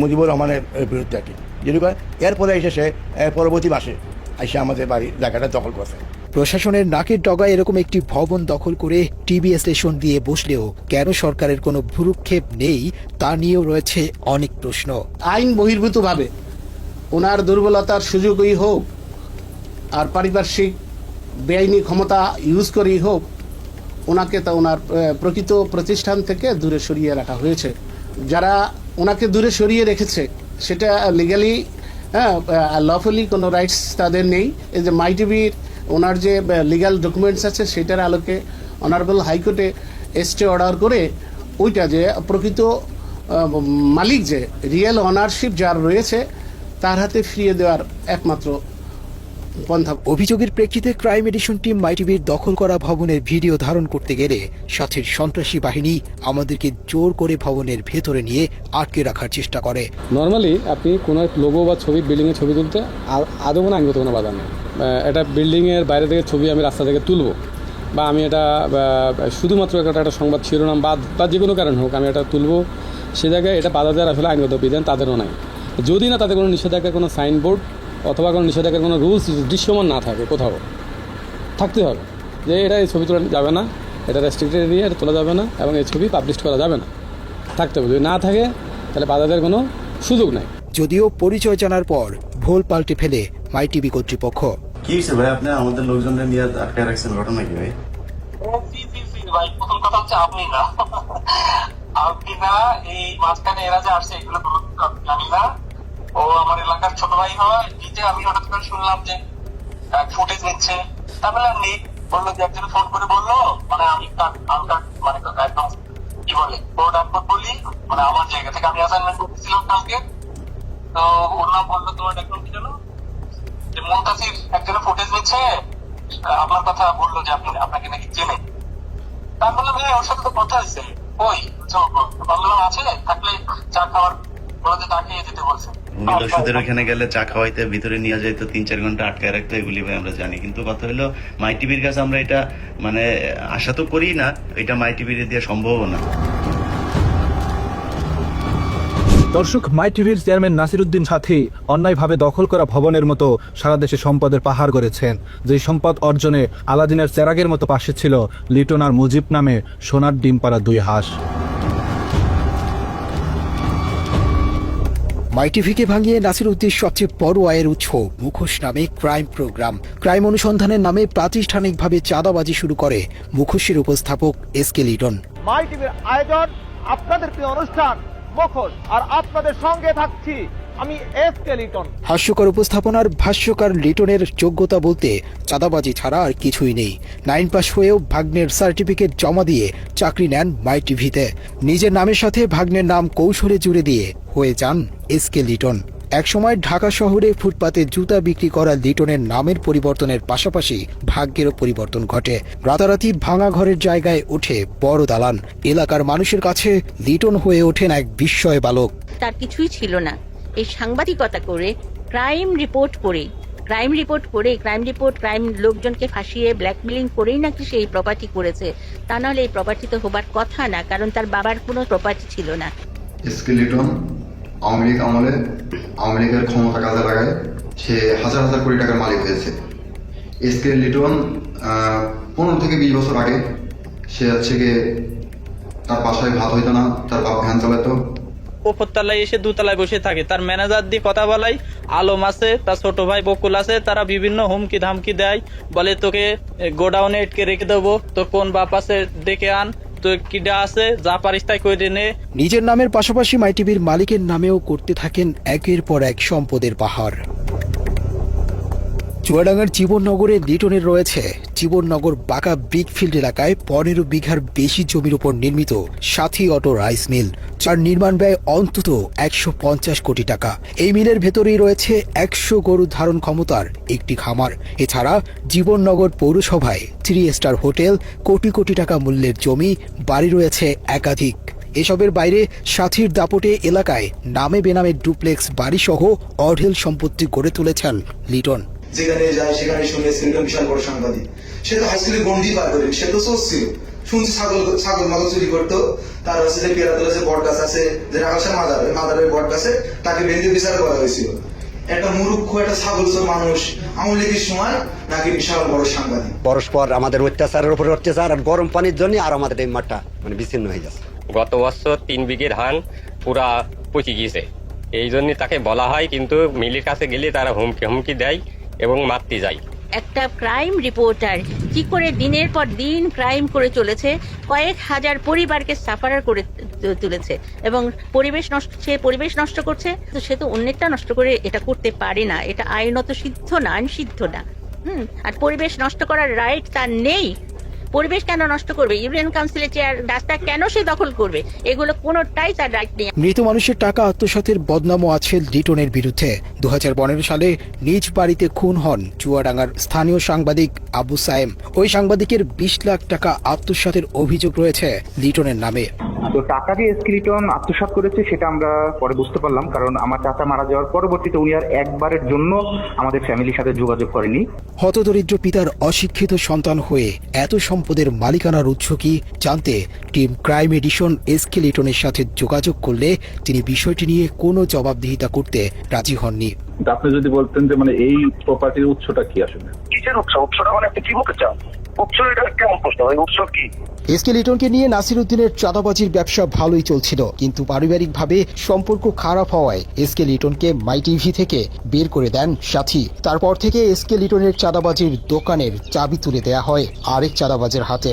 মুজিবুর রহমানের বিরুদ্ধে আর কি, জিডি করে। এরপরে এসে সে পরবর্তী মাসে এসে আমাদের বাড়ির জায়গাটা দখল করছে। প্রশাসনের নাকের ডগায় এরকম একটি ভবন দখল করে টিভি স্টেশন দিয়ে বসলেও কেন সরকারের কোনো ভ্রুক্ষেপ নেই তা নিয়েও রয়েছে অনেক প্রশ্ন। আইন বহির্ভূতভাবে ওনার দুর্বলতার সুযোগই হোক আর পারিপার্শ্বিক বেআইনি ক্ষমতা ইউজ করেই হোক, ওনাকে তা ওনার প্রকৃত প্রতিষ্ঠান থেকে দূরে সরিয়ে রাখা হয়েছে। যারা ওনাকে দূরে সরিয়ে রেখেছে সেটা লিগালি, লফুলি কোনো রাইটস তাদের নেই। এই যে মাই টিভির ওনার যে লিগাল ডকুমেন্টস আছে সেটার আলোকে অনারেবল হাইকোর্টে স্টে অর্ডার করে ওইটা যে প্রকৃত মালিক, যে রিয়েল অনারশিপ যার রয়েছে, তার হাতে ফিরিয়ে দেওয়ার একমাত্র পন্থা। অভিযোগের প্রেক্ষিতে ক্রাইম এডিশন টিম মাই টিভির দখল করা ভবনের ভিডিও ধারণ করতে গেলে সাথের সন্ত্রাসী বাহিনী আমাদেরকে জোর করে ভবনের ভেতরে নিয়ে আটকে রাখার চেষ্টা করে। নর্মালি আপনি কোনো লোগো বা ছবি, বিল্ডিংয়ের ছবি তুলতে আদৌ কোনো আইনগত কোনো বাধা নেই। এটা বিল্ডিংয়ের বাইরে থেকে ছবি আমি রাস্তা থেকে তুলব, বা আমি এটা শুধুমাত্র একটা সংবাদ শিরোনাম বা যে কোনো কারণ হোক আমি এটা তুলব, সে জায়গায় এটা বাধা দেওয়ার আসলে আইনগত বিধান তাদেরও নাই। যদি না তাদের কোনো নিষেধাজ্ঞা, কোনো সাইনবোর্ড অথবা কোনো নিষেধাজ্ঞার কোনো রুলস দৃশ্যমান না থাকে, কোথাও থাকতে হবে যে এটা এই ছবি তোলা যাবে না, এটা রেস্ট্রিক্টেড এরিয়া, এটা তোলা যাবে না এবং এই ছবি পাবলিশ করা যাবে না, থাকতে হবে। যদি না থাকে তাহলে বাধা দেওয়ার কোনো সুযোগ নাই। যদিও পরিচয় জানার পর ভোল পাল্টে ফেলে মাই টিভি কর্তৃপক্ষ। কি হয়েছে ভাই, আপনি আমাদের লোকজনদের নিয়ে আটকায় রাখছেন, ঘটনা কি ভাই? ভাই প্রথম কথা হচ্ছে আপনি না এই মাঝখানে এরা যে আসছে এগুলো জানি না। ও আমার এলাকার ছোট ভাই হয়, নিজে আমি হঠাৎ করে শুনলাম যে ফুটেজ নিচ্ছে, তারপরে আমি বললো যে একজন ফোন করে বললো, মানে আমি মানে একদম কি বলে কোর্ট আপলোড বলি, মানে আমার জায়গা থেকে আমি অ্যাসাইনমেন্ট করতেছিলাম কালকে, তো ওর নাম বললো তোমার একদম কি জানো যে মুনতাসির একজনের ফুটেজ নিচ্ছে, আপনার কথা বললো যে আপনি আপনাকে নাকি চেনে। তারপরে ভাই ওর সাথে তো কথা হয়েছে, ওই বললাম আছে থাকলে চা খাওয়ার বলতে চা খেয়ে যেতে বলছে। দর্শকদের ওখানে গেলে চা খাওয়াইতে ভিতরে নিয়ে যাইতো, 3-4 ঘন্টা আটকায় রাখতো, এগুলি ভাই আমরা জানি। কিন্তু কথা হলো মাই টিভির কাছে আমরা এটা মানে আশা তো করি না, এটা মাই টিভির দিয়ে সম্ভব না। দর্শক, মাই টিভির চেয়ারম্যান নাসিরউদ্দিন সাথী অন্যায়ভাবে দখল করা ভবনের মতো সারা দেশে সম্পদের পাহাড় গড়েছেন। যেই সম্পদ অর্জনে আলাদিনের চেরাগের মতো পাশে ছিল লিটন আর মুজিব নামে সোনার ডিম পাড়া 2 হাঁস। মাই টিভিকে ভাঙিয়ে নাসিরউদ্দিন সবচেয়ে বড় আয়ের উৎস মুখোশ নামে ক্রাইম প্রোগ্রাম। ক্রাইম অনুসন্ধানের নামে প্রাতিষ্ঠানিকভাবে চাঁদাবাজি শুরু করে মুখোশের উপস্থাপক এসকে লিটন। মাই টিভির আয়োজন আপনাদের প্রিয় অনুষ্ঠান মুখোশ, আর আপনাদের সঙ্গে থাকছি আমি এসকে লিটন। হাস্যকর উপস্থাপনার ভাষ্যকার লিটনের যোগ্যতা বলতে চাঁদাবাজি ছাড়া আর কিছুই নেই। 9 পাস হয়েও ভাগ্নের সার্টিফিকেট জমা দিয়ে চাকরি নেন মাই টিভিতে। নিজের নামের সাথে ভাগ্নের নাম কৌশলে জুড়ে দিয়ে হয়ে যান এসকে লিটন। একসময় ঢাকা শহরে ফুটপাতে জুতা বিক্রি করা লিটনের নামের পরিবর্তনের পাশাপাশি ভাগ্যেরও পরিবর্তন ঘটে। রাতারাতি ভাঙা ঘরের জায়গায় ওঠে বড় দালান। এলাকার মানুষের কাছে লিটন হয়ে ওঠেন এক বিস্ময় বালক। তার কিছুই ছিল না, এই সাংবাদিকতা করে ক্রাইম রিপোর্ট ক্রাইম লোকজনকে ফাঁসিয়ে ব্ল্যাকমেলিং করেই নাকি সে এই প্রপার্টি করেছে। তা নাহলে এই প্রপার্টি তো হবার কথা না, কারণ তার বাবার কোনো প্রপার্টি ছিল না। এসকে লিটন আওয়ামী লীগ আমলে আওয়ামী লীগের ক্ষমতা কাজে লাগায় সে হাজার হাজার কোটি টাকার মালিক হয়েছে। এসকে লিটন 15 থেকে 20 বছর আগে সে হচ্ছে গিয়ে তার বাসায় ভাত হইতো না, তার বাপ ভ্যান চালাতো। উপরতলায় এসে দোতলায় বসে থাকে, তার ম্যানেজার দিয়ে কথা বলাই, আলম আছে, তার ছোট ভাই বকুল আছে, তারা বিভিন্ন হুমকি ধামকি দেয়, বলে তোকে গোডাউনে এটকে রেখে দেবো, তো কোন বাপ আছে দেখে আন, তো কিডা আছে যা পারিস তাই করে নে। নিজের নামের পাশাপাশি মাইটিভির মালিকের নামেও করতে থাকেন একের পর এক সম্পদের পাহাড়। চুয়াডাঙ্গার জীবননগরে লিটনের রয়েছে জীবননগর বাঁকা ব্রিকফিল্ড এলাকায় 15 বিঘার বেশি জমির উপর নির্মিত সাথী অটো রাইস মিল, যার নির্মাণ ব্যয় অন্তত 150 কোটি টাকা। এই মিলের ভেতরেই রয়েছে 100 গরু ধারণ ক্ষমতার একটি খামার। এছাড়া জীবননগর পৌরসভায় 3 স্টার হোটেল, কোটি কোটি টাকা মূল্যের জমি, বাড়ি রয়েছে একাধিক। এসবের বাইরে সাথীর দাপটে এলাকায় নামে বেনামে ডুপ্লেক্স বাড়িসহ অঢেল সম্পত্তি গড়ে তুলেছেন লিটন। যেখানে যায় সেখানে শুনে লিটন বিশাল বড় সাংবাদিক। সে তো হাই স্কুলে গন্ডি পার করেন, সে তো সোর্স ছিল। শুনছি ছাগল মাগল চুরি করতো। তার হচ্ছে যে পেরাতলা যে বট গাছ আছে, যে আকাশের মাদারের বট গাছে, তাকে বেঁধে বিচার করা হয়েছিল। একটা মুরুক্ষ একটা ছাগল চোর মানুষ আওয়ামী লীগের সময় নাকি বিশাল বড় সাংবাদিক। পরস্পর আমাদের অত্যাচারের উপর অত্যাচার, আর গরম পানির জন্য আর আমাদের এই মাঠটা বিচ্ছিন্ন হয়ে যাচ্ছে। গত বছর 3 বিঘে ধান পুরা পচে গিয়েছে, এই জন্য তাকে বলা হয়, কিন্তু মিলের কাছে গেলে তারা হুমকি দেয় এবং মারতে যায়। একটা ক্রাইম রিপোর্টার কি করে দিনের পর দিন ক্রাইম করে চলেছে, কয়েক হাজার পরিবারকে সাফারার করে তুলেছে এবং পরিবেশ নষ্ট করছে। তো সে তো অন্যেরটা নষ্ট করে এটা করতে পারে না, এটা আইনত সিদ্ধ না, আইনসিদ্ধ না। আর পরিবেশ নষ্ট করার রাইট তার নেই। পরিবেশ কেন নষ্ট করবে? ইউনিয়ন কাউন্সিলের চেয়ার রাস্তা কেন সে দখল করবে? এগুলো কোনোটাই তার রাইট নেই। মৃত মানুষের টাকা আত্মসাতের বদনামও আছে লিটনের বিরুদ্ধে। 2015 সালে নিজ বাড়িতে খুন হন চুয়াডাঙ্গার স্থানীয় সাংবাদিক আবু সায়েম। ওই সাংবাদিকের 20 লাখ টাকা আত্মসাতের অভিযোগ রয়েছে লিটনের নামে। তো টাকা যে এসকে লিটন আত্মসাৎ করেছে সেটা আমরা পরে বুঝতে পারলাম, কারণ আমার চাচা মারা যাওয়ার পরবর্তীতে উনি আর একবারের জন্য আমাদের ফ্যামিলির সাথে যোগাযোগ করেনি। হতদরিদ্র পিতার অশিক্ষিত সন্তান হয়ে এত সম্পদের মালিকানার উৎস কি জানতে টিম ক্রাইম এডিশন এসকে লিটনের সাথে যোগাযোগ করলে তিনি বিষয়টি নিয়ে কোনো জবাবদিহিতা করতে রাজি হননি। আপনি যদি বলতেন যে মানে এই প্রপার্টির উৎসটা কি আসলে? কিসের উৎস? উৎসটা মানে আপনি কি বলতে চান? উৎস এটা কেমন প্রশ্ন? উৎস কি? এসকে লিটনকে নিয়ে নাসির উদ্দিনের চাঁদাবাজির ব্যবসা ভালোই চলছিল, কিন্তু পারিবারিকভাবে সম্পর্ক খারাপ হওয়ায় এসকে লিটনকে মাই টিভি থেকে বের করে দেন সাথী। তারপর থেকে এসকে লিটনের চাঁদাবাজির দোকানের চাবি তুলে দেয়া হয় আরেক চাঁদাবাজের হাতে।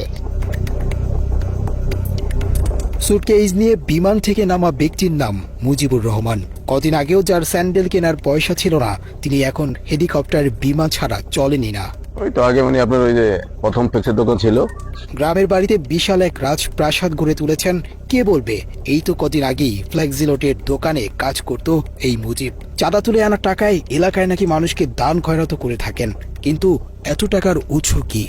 সুটকেস নিয়ে বিমান থেকে নামা ব্যক্তির নাম মুজিবুর রহমান। কদিন আগেও যার স্যান্ডেল কেনার পয়সা ছিল না, তিনি এখন হেলিকপ্টার বিমান ছাড়া চলেনি না। ওই তো আগে মানে আপনার ওই যে প্রথম ফ্লেক্সের দোকান ছিল। গ্রামের বাড়িতে বিশাল এক রাজপ্রাসাদ গড়ে তুলেছেন। কে বলবে এই তো কদিন আগেই ফ্লেক্সিলোটের দোকানে কাজ করত এই মুজিব। চাঁদা তুলে আনা টাকায় এলাকায় নাকি মানুষকে দান খয়রাত করে থাকেন, কিন্তু এত টাকার উৎস কি?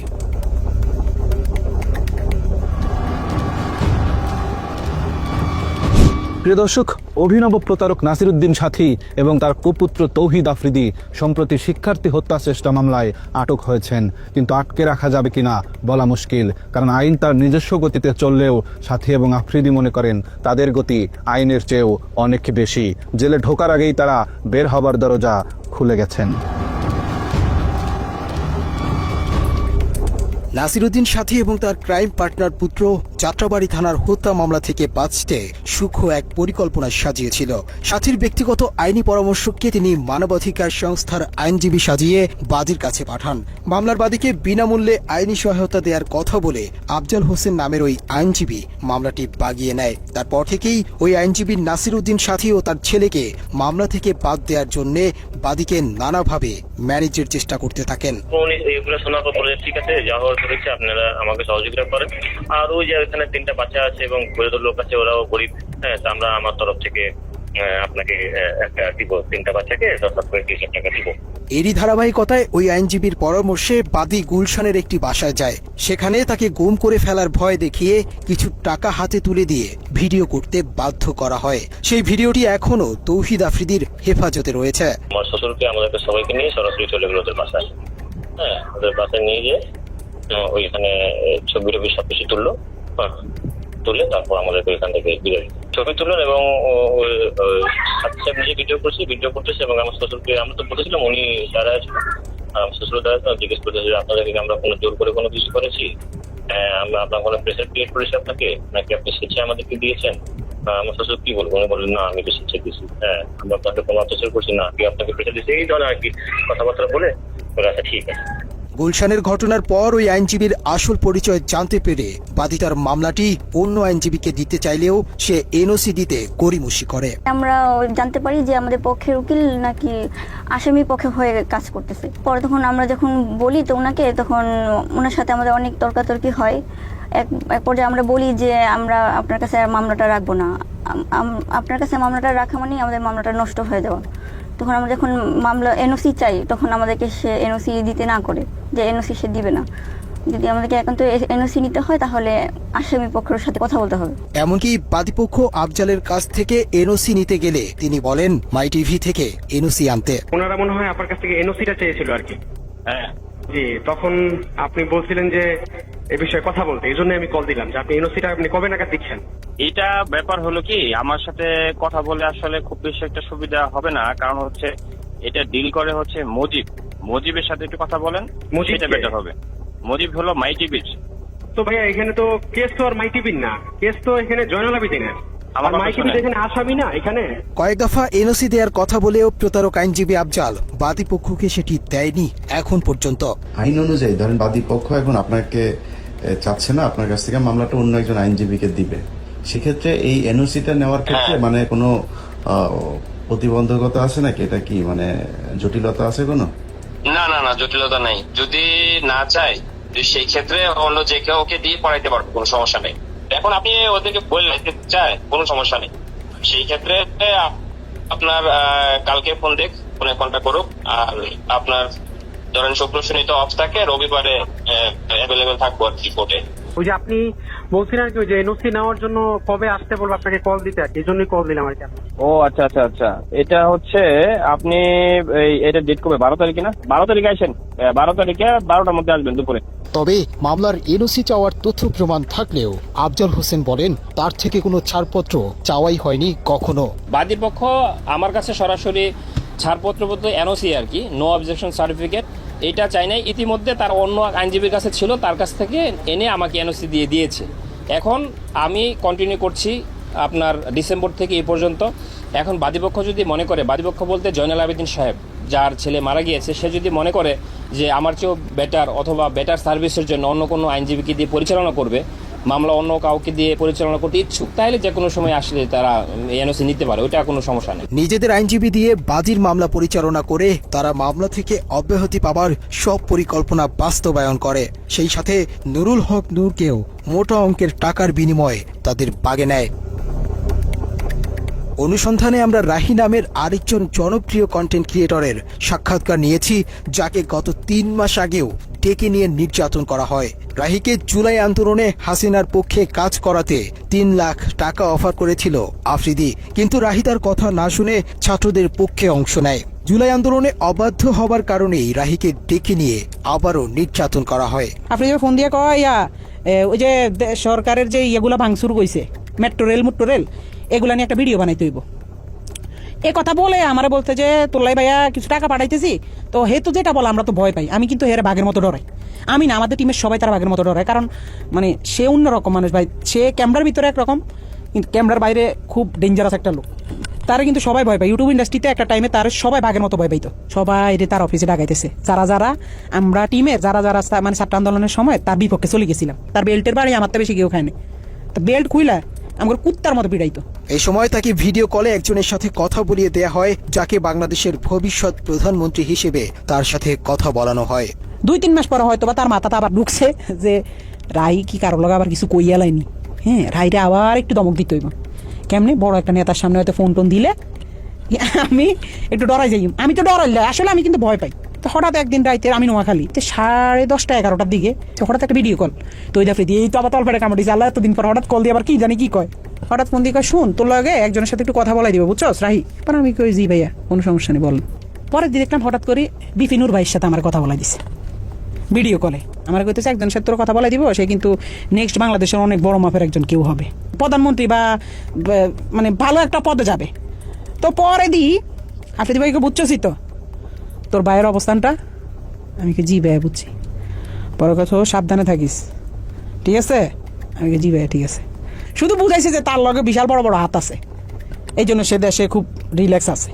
প্রিয় দর্শক, অভিনব প্রতারক নাসির উদ্দিন সাথী এবং তার কুপুত্র তৌহিদ আফ্রিদি সম্প্রতি শিক্ষার্থী হত্যা চেষ্টা মামলায় আটক হয়েছেন, কিন্তু আটকে রাখা যাবে কিনা বলা মুশকিল, কারণ আইন তার নিজস্ব গতিতে চললেও সাথী এবং আফ্রিদি মনে করেন তাদের গতি আইনের চেয়েও অনেক বেশি। জেলে ঢোকার আগেই তারা বের হবার দরজা খুলে গেছেন। নাসির উদ্দিন সাথী এবং তার ক্রাইম পার্টনার পুত্র যাত্রাবাড়ি থানার হত্যা মামলা থেকে বাঁচতে সূক্ষ্ম এক পরিকল্পনা সাজিয়েছিল। সাথীর ব্যক্তিগত আইনি পরামর্শককে তিনি মানবাধিকার সংস্থার আইনজীবী সাজিয়ে বাদীর কাছে পাঠান। মামলার বাদীকে বিনামূল্যে আইনি সহায়তা দেওয়ার কথা বলে আফজাল হোসেন নামের ওই আইনজীবী মামলাটি বাগিয়ে নেয়। তারপর থেকেই ওই আইনজীবী নাসির উদ্দিন সাথী ও তার ছেলেকে মামলা থেকে বাদ দেওয়ার জন্য বাদীকে নানাভাবে ম্যানেজের চেষ্টা করতে থাকেন। ঠিক আছে, যা হওয়ার করেছে আপনারা আমাকে সহযোগিতা করেন। আর ওই যে এখানে 3টা বাচ্চা আছে এবং গরিব লোক আছে, ওরাও গরিব। হ্যাঁ, আমরা আমার তরফ থেকে আপনাকে একটা দিব, 3টা বাচ্চাকে 10 লাখ করে 30 লাখ টাকা দিব। এরই ধারাবাহিকতায় ওই আইনজীবীর পরামর্শে বাদী গুলশানের একটি বাসায় যায়। সেখানে তাকে গুম করে ফেলার ভয় দেখিয়ে কিছু টাকা হাতে তুলে দিয়ে ভিডিও করতে বাধ্য করা হয়। সেই ভিডিওটি এখনো তৌহিদ আফ্রিদির হেফাজতে রয়েছে। আমার শ্বশুরকে আমাদেরকে সবাইকে নিয়ে সরাসরি চলে গেল ওদের বাসায়। হ্যাঁ, ওদের বাসায় নিয়ে গিয়ে ওইখানে ছবি টবি সবকিছু তুললো। তুলে তারপর আমাদেরকে ওইখান থেকে বিদায় ছবি তুললেন এবং সাথে নিজে ভিডিও করতেছে এবং আমার শ্বশুরকে আমরা তো বলেছিলাম উনি যারা ছিল আমার শ্বশুর দ্বারা জিজ্ঞেস করতেছে যে আপনাদেরকে আমরা কোনো জোর করে কোনো কিছু করেছি, আমরা আপনার কোনো প্রেসার ক্রিয়েট করেছি আপনাকে, নাকি আপনি স্বেচ্ছায় আমাদেরকে দিয়েছেন? আমার শ্বশুর কি বলবো, উনি বললেন না আমি তো স্বেচ্ছায় দিয়েছি। হ্যাঁ, আমরা আপনাকে কোনো অত্যাচার করছি না, কি আপনাকে প্রেসার দিয়েছি, এই ধরনের আর কি কথাবার্তা বলে আচ্ছা ঠিক আছে। গুলশানের ঘটনার পর ওই আইনজীবীর আসল পরিচয় জানতে পেরে বাদী তার মামলাটি অন্য আইনজীবীকে দিতে চাইলেও সে এনওসি দিতে গড়িমসি করে। আমরা জানতে পারি যে আমাদের পক্ষের উকিল নাকি আসামি পক্ষে হয়ে কাজ করতেছে। পরে তখন আমরা যখন বলি তো ওনাকে, তখন ওনার সাথে আমাদের অনেক তর্কাতর্কি হয়। এক পর্যায়ে আমরা বলি যে আমরা আপনার কাছে মামলাটা রাখবো না, আপনার কাছে মামলাটা রাখা মানে আমাদের মামলাটা নষ্ট হয়ে যাওয়া। তখন আমরা যখন মামলা এনওসি চাই তখন আমাদেরকে সে এনওসি দিতে না করে, যে এনওসি সে দিবে না। যদি আমাদেরকে একান্ত এনওসি নিতে হয় তাহলে আসামি পক্ষের সাথে কথা বলতে হবে। এমনকি বাদীপক্ষ আফজালের কাছ থেকে এনওসি নিতে গেলে তিনি বলেন মাই টিভি থেকে এনওসি আনতে। ওনারা মনে হয় আপনার কাছ থেকে এনওসিটা চেয়েছিল আর কি। হ্যাঁ জি, তখন আপনি বলছিলেন যে এই বিষয়ে কথা বলতে, এই জন্য আমি কল দিলাম যে আপনি এনওসিটা আপনি কবে নাগাদ দিচ্ছেন। এটা ব্যাপার হলো কি, আমার সাথে কথা বলে আসলে খুব বেশি একটা সুবিধা হবে না, কারণ হচ্ছে এটা ডিল করে হচ্ছে মজিবের সাথে একটু কথা বলেন, সেটা বেটার হবে। মজিব হলো মাই টিভির। তো ভাইয়া এখানে তো কেস তো আর মাই টিভির না, কেস তো এখানে জয়নাল আবেদিনের। আমার মাই টিভি এখানে আসামি না এখানে। কয়েক দফা এনওসি দেওয়ার কথা বলেও প্রতারক আইনজীবী আফজাল বাদীপক্ষকে সেটি দেয়নি এখন পর্যন্ত। আইন অনুযায়ী ধরেন বাদীপক্ষ এখন আপনাকে চাচ্ছে না আপনার কাছ থেকে, মামলাটা অন্য একজন আইনজীবীকে দিবে। সেক্ষেত্রে এই এনওসিটা নেওয়ার ক্ষেত্রে মানে কোনো প্রতিবন্ধকতা আছে নাকি? এটা কি মানে জটিলতা আছে কোনো? না জটিলতা নাই। যদি না চাই সেই ক্ষেত্রে অন্য যে কেউ ওকে দিয়ে পড়াইতে পারবো, কোনো সমস্যা নেই। এখন আপনি ওদেরকে বললে চায় কোনো সমস্যা নেই। সেই ক্ষেত্রে আপনার কালকে ফোন কন্ট্যাক্ট করুক। আর আপনার ধরেন শুক্র শনি তো অফ থাকে, রবিবারে অ্যাভেলেবেল থাকবো আর কি কোর্টে। ওই যে আপনি বলছিলেন আর কি, ওই যে এনওসি নেওয়ার জন্য কবে আসতে বলবো আপনাকে কল দিতে, আর কি এই জন্যই কল দিলাম আর কি। ও আচ্ছা, এটা হচ্ছে আপনি এটা ডেট কবে? 12 তারিখে না? 12 তারিখে আসেন, 12 তারিখে 12টার মধ্যে আসবেন দুপুরে। তবে মামলার এনওসি চাওয়ার তথ্য প্রমাণ থাকলেও আফজাল হোসেন বলেন তার থেকে কোনো ছাড়পত্র চাওয়াই হয়নি কখনো। বাদীপক্ষ আমার কাছে সরাসরি ছাড়পত্র বলতে এনওসি আর কি, নো অবজেকশন সার্টিফিকেট, এটা চাই নাই। ইতিমধ্যে তার অন্য আইনজীবীর কাছে ছিল, তার কাছ থেকে এনে আমাকে এনওসি দিয়ে দিয়েছে। এখন আমি কন্টিনিউ করছি আপনার ডিসেম্বর থেকে এই পর্যন্ত। এখন বাদীপক্ষ যদি মনে করে, বাদীপক্ষ বলতে জয়নাল আবেদিন সাহেব যার ছেলে মারা গিয়েছে, সে যদি মনে করে যে আমার চেয়েও বেটার অথবা বেটার সার্ভিসের জন্য অন্য কোনো আইনজীবীকে দিয়ে পরিচালনা করবে, মামলা অন্য কাউকে দিয়ে পরিচালনা করতে ইচ্ছুক, তাহলে যে কোনো সময় আসলে তারা এনওসি নিতে পারে, ওটা কোনো সমস্যা নেই। নিজেদের আইনজীবী দিয়ে বাদীর মামলা পরিচালনা করে তারা মামলা থেকে অব্যাহতি পাবার সব পরিকল্পনা বাস্তবায়ন করে। সেই সাথে নুরুল হক নূরকেও মোটা অঙ্কের টাকার বিনিময়ে তাদের বাগে নেয়। অনুসন্ধানে আমরা রাহি নামের আরেকজন জনপ্রিয় কন্টেন্ট ক্রিয়েটরের সাক্ষাৎকার নিয়েছি, যাকে গত 3 মাস আগেও ডেকে নিয়ে নির্যাতন করা হয়। রাহিকে জুলাই আন্দোলনে হাসিনার পক্ষে কাজ করাতে 3 লাখ টাকা অফার করেছিল আফ্রিদি, কিন্তু রাহি তার কথা না শুনে ছাত্রদের পক্ষে অংশ নেয়। জুলাই আন্দোলনে অবাধ্য হবার কারণেই রাহিকে ডেকে নিয়ে আবারও নির্যাতন করা হয়। আপনি যে ফোন দিয়ে কয় ওই যে সরকারের যে ইয়েগুলা ভাঙচুর কইছে, মেট্রো রেল এগুলা নিয়ে একটা ভিডিও বানাইতে হইব, এ কথা বলে আমারে বলতে যে তোলাই ভাইয়া কিছু টাকা পাঠাইতেছি, তো হেতু যেটা বলে আমরা তো ভয় পাই। আমি কিন্তু হেরে বাঘের মতো ডরাই, আমি না, আমাদের টিমের সবাই তারা বাঘের মতো ডরায়, কারণ মানে সে অন্যরকম মানুষ ভাই। সে ক্যামেরার ভিতরে একরকম, কিন্তু ক্যামেরার বাইরে খুব ডেঞ্জারাস একটা লোক। তারা কিন্তু সবাই ভয় পায়। ইউটিউব ইন্ডাস্ট্রিতে একটা টাইমে তার সবাই বাঘের মতো ভয় পাইতো, সবাই তার অফিসে ডাকাইতেছে। যারা আমরা টিমের যারা মানে ছাত্র আন্দোলনের সময় তার বিপক্ষে চলে গেছিলাম, তার বেল্টের বাড়ি আমার তো বেশি কেউ খায়নি, তো বেল্ট খুইলা আমার কুত্তার মতো পিড়াইতো। এই সময় তাকে ভিডিও কলে একজনের সাথে কথা বলিয়ে দেয়া হয়, যাকে বাংলাদেশের ভবিষ্যৎ প্রধানমন্ত্রী হিসেবে তার সাথে কথা বলানো হয়। 2-3 মাস পরে হয়তো বা তার মাথাটা আবার ঢুকছে যে রাই কি কারো লগা আবার কিছু কইয়া লাইনি, হ্যাঁ রাইরে আবার একটু দমক দিতে হইব। কেমনে বড় একটা নেতার সামনে হয়তো ফোন টোন দিলে আমি একটু ডরাই যাই। আমি তো ডরাইলে আসলে আমি কিন্তু ভয় পাই। তো হঠাৎ একদিন রাইতে আমি নোয়াখালী 10:30 11টার দিকে হঠাৎ একটা ভিডিও কল, তো ওই দাফে দিয়ে এই তো আবার তলপেটে কামড় দিয়েছে আল্লাহ, এতদিন পর হঠাৎ কল দিয়ে আবার কি জানি কি কয়, হঠাৎ ফোন দিয়ে কয় শুন তোর লগে একজনের সাথে একটু কথা বলাই দিব বুঝছস রাহি। পরে আমি কই জি ভাইয়া কোনো সমস্যা নেই বলেন। পরের দিন দেখলাম হঠাৎ করে বিপিনুর ভাইয়ের সাথে আমার কথা বলাই দিছে ভিডিও কলে। আমার কইতেছে একজনের সাথে তোর কথা বলাই দিব, সে কিন্তু নেক্সট বাংলাদেশের অনেক বড় মাপের একজন কেউ হবে, প্রধানমন্ত্রী বা মানে ভালো একটা পদে যাবে। তো পরে দি আফ্রিদি ভাইকে বুঝছসই তো তোর ভাইয়ের অবস্থানটা। আমি কি জি ভাইয়া বুঝছি। পরে কথা সাবধানে থাকিস ঠিক আছে। আমি কি জি ভাইয়া ঠিক আছে। শুধু বুঝাইছে যে তার লগে বিশাল বড় বড় হাত আছে, এই জন্য সে দেশে খুব রিল্যাক্স আছে,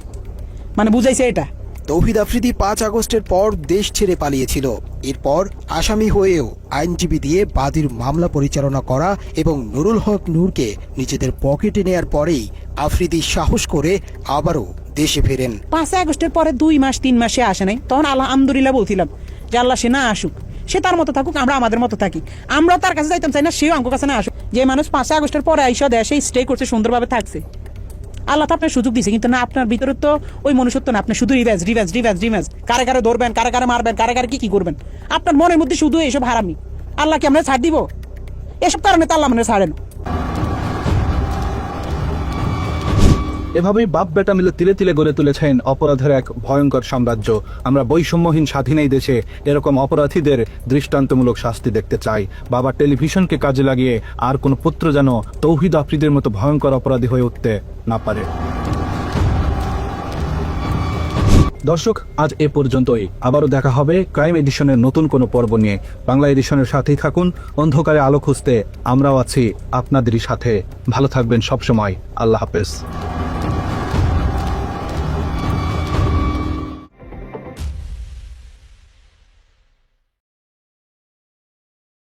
মানে বুঝাইছে এটা। তৌহিদ আফ্রিদি 5 আগস্টের পর দেশ ছেড়ে পালিয়েছিল। এরপর আসামি হয়েও আইনজীবী দিয়ে বাদীর মামলা পরিচালনা করা এবং নুরুল হক নূরকে নিজেদের পকেটে নেয়ার পরেই আফ্রিদি সাহস করে আবারও দেশে ফেরেন। 5 আগস্টের পরে 2 মাস 3 মাসে আসে নাই, তখন আলহামদুলিল্লাহ বলছিলাম যে আল্লাহ সে না আসুক, সে তার মতো থাকুক, আমরা আমাদের মতো থাকি। আমরা তার কাছে যাইতাম চাই না, সেও আমার কাছে না আসুক। যে মানুষ 5 আগস্টের পরে আইসা দেশে স্টে করছে, সুন্দরভাবে থাকছে, আল্লাহ তো আপনার সুযোগ দিছে, কিন্তু না আপনার ভিতরে তো ওই মনুষ্যত্ব না। আপনি শুধু রিভেঞ্জ রিভেঞ্জ রিভেঞ্জ রিভেঞ্জ, কারে কারে ধরবেন, কারে কারে মারবেন, কারে কারে কি করবেন, আপনার মনের মধ্যে শুধু এইসব হারামি। আল্লাহ কি আমরা ছাড় দিব? এসব কারণে তো আল্লাহ মানে ছাড়েন। এভাবেই বাপ বেটা মিলে তিলে তিলে গড়ে তুলেছেন অপরাধের এক ভয়ঙ্কর সাম্রাজ্য। আমরা বৈষম্যহীন স্বাধীন এই দেশে এরকম অপরাধীদের দৃষ্টান্তমূলক শাস্তি দেখতে চাই। বাবা টেলিভিশনকে কাজে লাগিয়ে আর কোন পুত্র যেন তৌহিদ আফ্রিদির মতো ভয়ঙ্কর অপরাধী হয়ে উঠতে না পারে। দর্শক, আজ এ পর্যন্তই। আবারও দেখা হবে ক্রাইম এডিশনের নতুন কোনো পর্ব নিয়ে। বাংলা এডিশনের সাথেই থাকুন। অন্ধকারে আলো খুঁজতে আমরাও আছি আপনাদেরই সাথে। ভালো থাকবেন সবসময়। আল্লাহ হাফেজ।